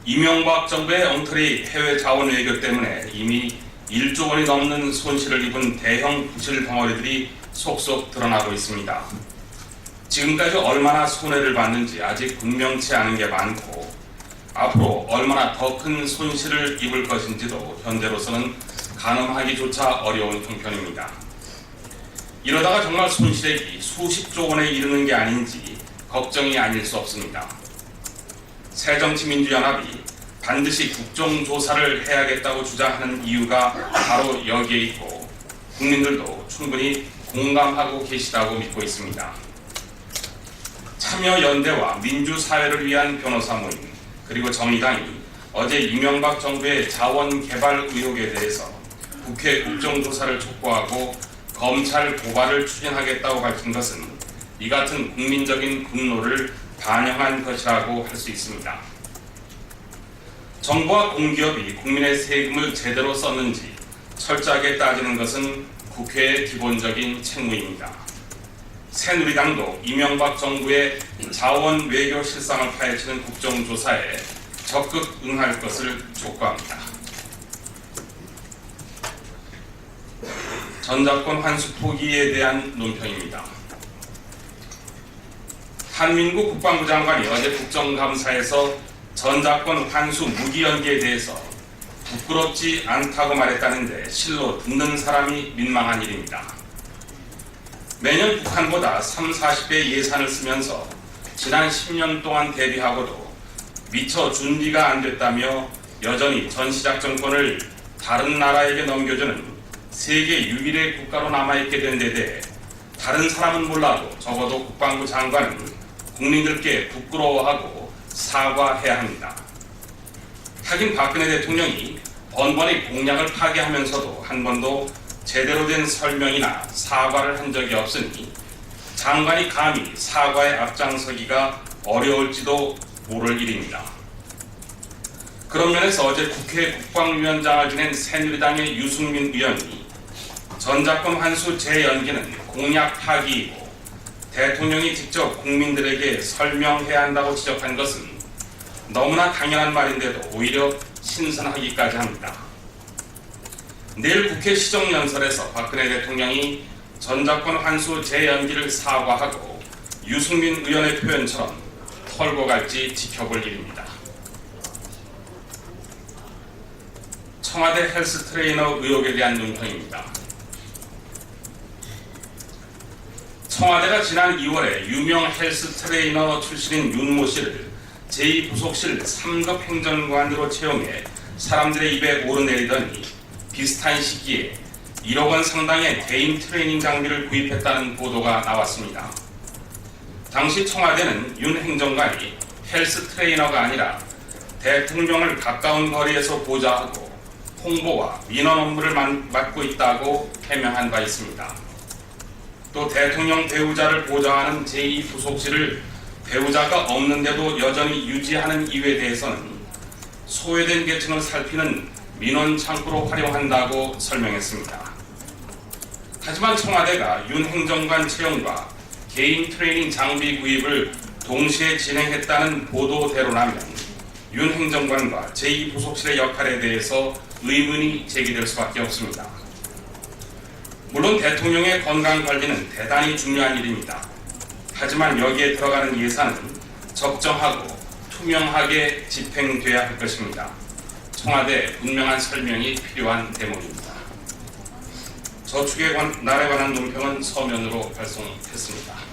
이명박 정부의 엉터리 해외 자원 외교 때문에 이미 1조 원이 넘는 손실을 입은 대형 부실 덩어리들이 속속 드러나고 있습니다. 지금까지 얼마나 손해를 봤는지 아직 분명치 않은 게 많고 앞으로 얼마나 더 큰 손실을 입을 것인지도 현재로서는 가늠하기조차 어려운 형편입니다. 이러다가 정말 손실액이 수십조 원에 이르는 게 아닌지 걱정이 아닐 수 없습니다. 새정치민주연합이 반드시 국정조사를 해야겠다고 주장하는 이유가 바로 여기에 있고 국민들도 충분히 공감하고 계시다고 믿고 있습니다. 참여연대와 민주사회를 위한 변호사 모임 그리고 정의당이 어제 이명박 정부의 자원개발 의혹에 대해서 국회 국정조사를 촉구하고 검찰 고발을 추진하겠다고 밝힌 것은 이 같은 국민적인 분노를 반영한 것이라고 할 수 있습니다. 정부와 공기업이 국민의 세금을 제대로 썼는지 철저하게 따지는 것은 국회의 기본적인 책무입니다. 새누리당도 이명박 정부의 자원 외교 실상을 파헤치는 국정조사에 적극 응할 것을 촉구합니다. 전작권 환수 포기에 대한 논평입니다. 한민구 국방부 장관이 어제 국정감사에서 전작권 환수 무기 연기에 대해서 부끄럽지 않다고 말했다는데 실로 듣는 사람이 민망한 일입니다. 매년 북한보다 30~40배 예산을 쓰면서 지난 10년 동안 대비하고도 미처 준비가 안 됐다며 여전히 전시작전권을 다른 나라에게 넘겨주는 세계 유일의 국가로 남아있게 된 데 대해 다른 사람은 몰라도 적어도 국방부 장관은 국민들께 부끄러워하고 사과해야 합니다. 하긴 박근혜 대통령이 번번이 공약을 파기하면서도 한 번도 제대로 된 설명이나 사과를 한 적이 없으니 장관이 감히 사과에 앞장서기가 어려울지도 모를 일입니다. 그런 면에서 어제 국회 국방위원장을 지낸 새누리당의 유승민 의원이 전작권 환수 재연기는 공약 파기이고 대통령이 직접 국민들에게 설명해야 한다고 지적한 것은 너무나 당연한 말인데도 오히려 신선하기까지 합니다. 내일 국회 시정연설에서 박근혜 대통령이 전작권 환수 재연기를 사과하고 유승민 의원의 표현처럼 털고 갈지 지켜볼 일입니다. 청와대 헬스 트레이너 의혹에 대한 논평입니다. 청와대가 지난 2월에 유명 헬스 트레이너 출신인 윤모 씨를 제2부속실 3급 행정관으로 채용해 사람들의 입에 오르내리더니 비슷한 시기에 1억 원 상당의 개인 트레이닝 장비를 구입했다는 보도가 나왔습니다. 당시 청와대는 윤 행정관이 헬스 트레이너가 아니라 대통령을 가까운 거리에서 보좌하고 홍보와 민원 업무를 맡고 있다고 해명한 바 있습니다. 또 대통령 배우자를 보좌하는 제2부속실을 배우자가 없는데도 여전히 유지하는 이유에 대해서는 소외된 계층을 살피는 민원 창구로 활용한다고 설명했습니다. 하지만 청와대가 윤 행정관 채용과 개인 트레이닝 장비 구입을 동시에 진행했다는 보도대로라면 윤 행정관과 제2부속실의 역할에 대해서 의문이 제기될 수밖에 없습니다. 물론 대통령의 건강관리는 대단히 중요한 일입니다. 하지만 여기에 들어가는 예산은 적정하고 투명하게 집행돼야 할 것입니다. 청와대 분명한 설명이 필요한 대목입니다. 저축의 날에 관한 논평은 서면으로 발송했습니다.